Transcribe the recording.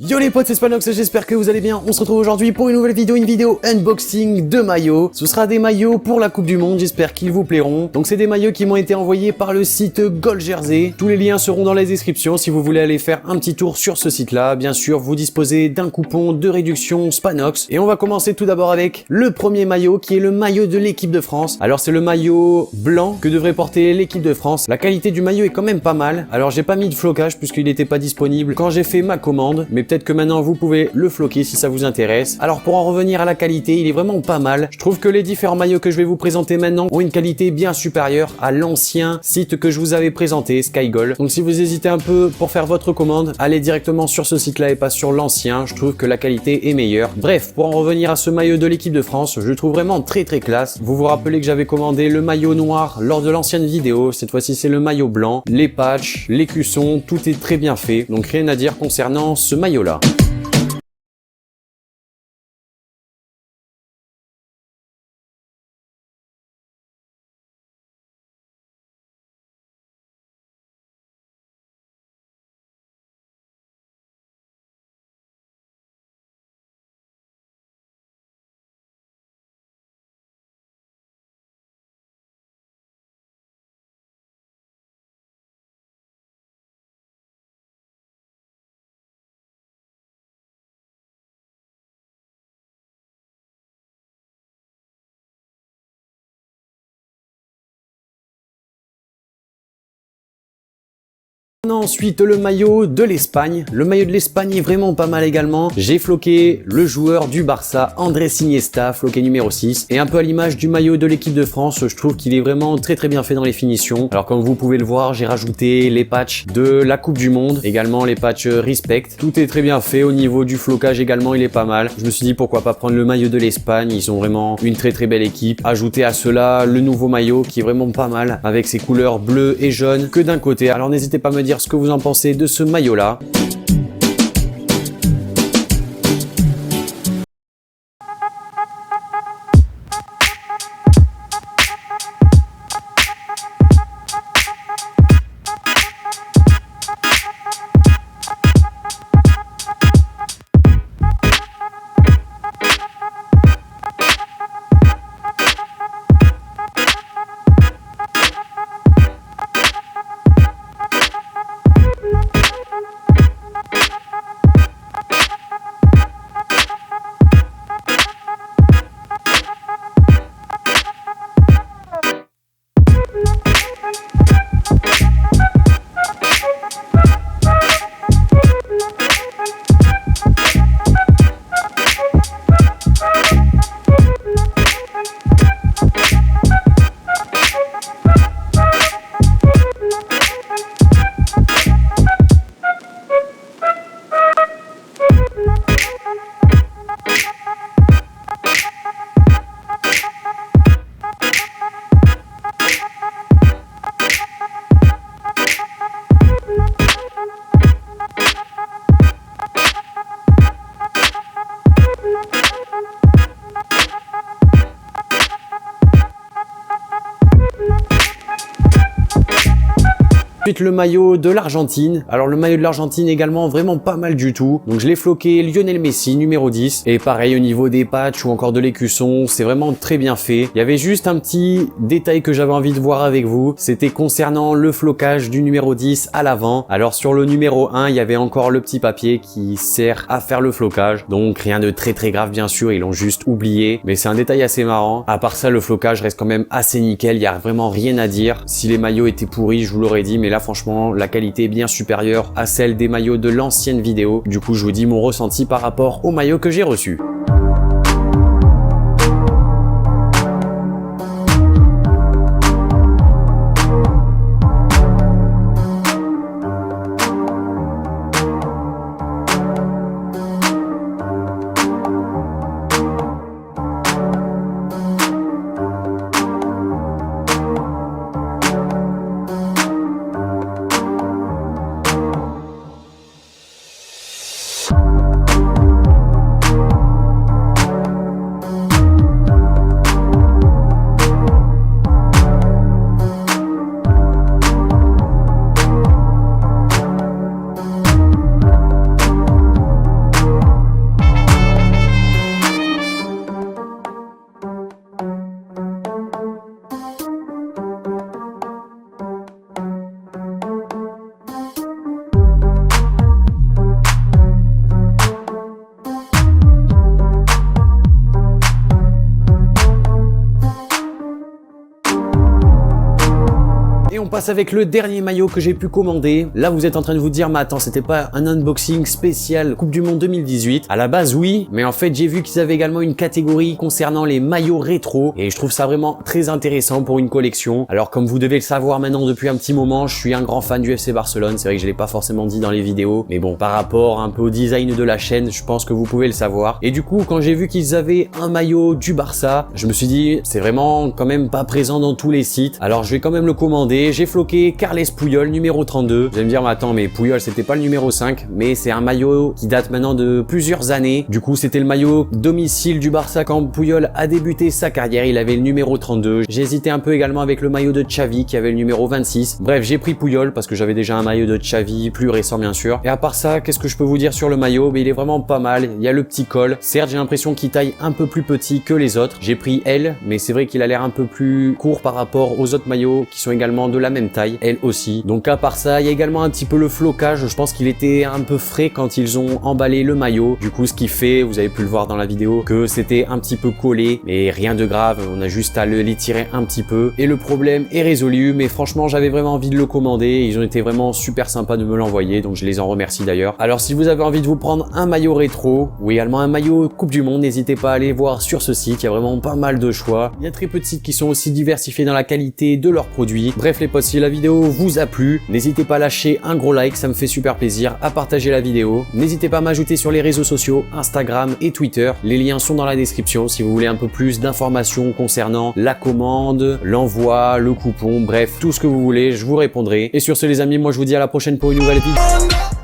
Yo les potes, c'est Spanox, j'espère que vous allez bien. On se retrouve aujourd'hui pour une nouvelle vidéo, unboxing de maillots. Ce sera des maillots pour la Coupe du Monde, j'espère qu'ils vous plairont. Donc c'est des maillots qui m'ont été envoyés par le site Gold Jersey. Tous les liens seront dans la description si vous voulez aller faire un petit tour sur ce site-là. Bien sûr, vous disposez d'un coupon de réduction Spanox. Et on va commencer tout d'abord avec le premier maillot qui est le maillot de l'équipe de France. Alors c'est le maillot blanc que devrait porter l'équipe de France. La qualité du maillot est quand même pas mal. Alors j'ai pas mis de flocage puisqu'il n'était pas disponible quand j'ai fait ma commande, mais peut-être que maintenant vous pouvez le floquer si ça vous intéresse. Alors pour en revenir à la qualité, il est vraiment pas mal. Je trouve que les différents maillots que je vais vous présenter maintenant ont une qualité bien supérieure à l'ancien site que je vous avais présenté, SkyGold. Donc si vous hésitez un peu pour faire votre commande, allez directement sur ce site-là et pas sur l'ancien. Je trouve que la qualité est meilleure. Bref, pour en revenir à ce maillot de l'équipe de France, je le trouve vraiment très classe. Vous vous rappelez que j'avais commandé le maillot noir lors de l'ancienne vidéo. Cette fois-ci, c'est le maillot blanc. Les patchs, les cuissons, tout est très bien fait. Donc rien à dire concernant ce maillot-là. Ensuite, le maillot de l'Espagne. Le maillot de l'Espagne est vraiment pas mal également. J'ai floqué le joueur du Barça, Andrés Iniesta, floqué numéro 6. Et un peu à l'image du maillot de l'équipe de France, je trouve qu'il est vraiment très bien fait dans les finitions. Alors comme vous pouvez le voir, j'ai rajouté les patchs de la Coupe du Monde, également les patchs Respect. Tout est très bien fait au niveau du flocage également, il est pas mal. Je me suis dit pourquoi pas prendre le maillot de l'Espagne, ils ont vraiment une très belle équipe. Ajouter à cela le nouveau maillot qui est vraiment pas mal avec ses couleurs bleues et jaunes que d'un côté. Alors n'hésitez pas à me dire ce que vous en pensez de ce maillot là. Ensuite le maillot de l'Argentine. Alors le maillot de l'Argentine également vraiment pas mal du tout. Donc je l'ai floqué Lionel Messi numéro 10. Et pareil au niveau des patchs ou encore de l'écusson, c'est vraiment très bien fait. Il y avait juste un petit détail que j'avais envie de voir avec vous. C'était concernant le flocage du numéro 10 à l'avant. Alors sur le numéro 1, il y avait encore le petit papier qui sert à faire le flocage. Donc rien de très grave bien sûr, ils l'ont juste oublié. Mais c'est un détail assez marrant. À part ça, le flocage reste quand même assez nickel. Il n'y a vraiment rien à dire. Si les maillots étaient pourris, je vous l'aurais dit. Mais là franchement, la qualité est bien supérieure à celle des maillots de l'ancienne vidéo. Du coup, je vous dis mon ressenti par rapport aux maillots que j'ai reçus. passe avec le dernier maillot que j'ai pu commander. Là, vous êtes en train de vous dire, mais attends, c'était pas un unboxing spécial Coupe du Monde 2018? À la base, oui, mais en fait, j'ai vu qu'ils avaient également une catégorie concernant les maillots rétro et je trouve ça vraiment très intéressant pour une collection. Alors, comme vous devez le savoir maintenant depuis un petit moment, je suis un grand fan du FC Barcelone. C'est vrai que je l'ai pas forcément dit dans les vidéos, mais bon, par rapport un peu au design de la chaîne, je pense que vous pouvez le savoir. Et du coup, quand j'ai vu qu'ils avaient un maillot du Barça, je me suis dit, c'est vraiment quand même pas présent dans tous les sites. Alors, je vais quand même le commander. J'ai floqué Carles Puyol, numéro 32. Vous allez me dire, mais attends, mais Puyol, c'était pas le numéro 5, mais c'est un maillot qui date maintenant de plusieurs années. Du coup, c'était le maillot domicile du Barça quand Puyol a débuté sa carrière. Il avait le numéro 32. J'ai hésité un peu également avec le maillot de Xavi qui avait le numéro 26. Bref, j'ai pris Puyol parce que j'avais déjà un maillot de Xavi plus récent, bien sûr. Et à part ça, qu'est-ce que je peux vous dire sur le maillot? Mais il est vraiment pas mal. Il y a le petit col. Certes, j'ai l'impression qu'il taille un peu plus petit que les autres. J'ai pris L, mais c'est vrai qu'il a l'air un peu plus court par rapport aux autres maillots qui sont également de la même taille. L aussi. Donc à part ça, il y a également un petit peu le flocage. Je pense qu'il était un peu frais quand ils ont emballé le maillot. Du coup, ce qui fait, vous avez pu le voir dans la vidéo, que c'était un petit peu collé, mais rien de grave. On a juste à l'étirer un petit peu et le problème est résolu. Mais franchement, j'avais vraiment envie de le commander. Ils ont été vraiment super sympas de me l'envoyer, donc je les en remercie d'ailleurs. Alors, si vous avez envie de vous prendre un maillot rétro ou également un maillot Coupe du Monde, n'hésitez pas à aller voir sur ce site. Il y a vraiment pas mal de choix. Il y a très peu de sites qui sont aussi diversifiés dans la qualité de leurs produits. Bref, les potes, si la vidéo vous a plu, n'hésitez pas à lâcher un gros like, ça me fait super plaisir, à partager la vidéo. N'hésitez pas à m'ajouter sur les réseaux sociaux, Instagram et Twitter. Les liens sont dans la description si vous voulez un peu plus d'informations concernant la commande, l'envoi, le coupon, bref, tout ce que vous voulez, je vous répondrai. Et sur ce les amis, moi je vous dis à la prochaine pour une nouvelle vidéo.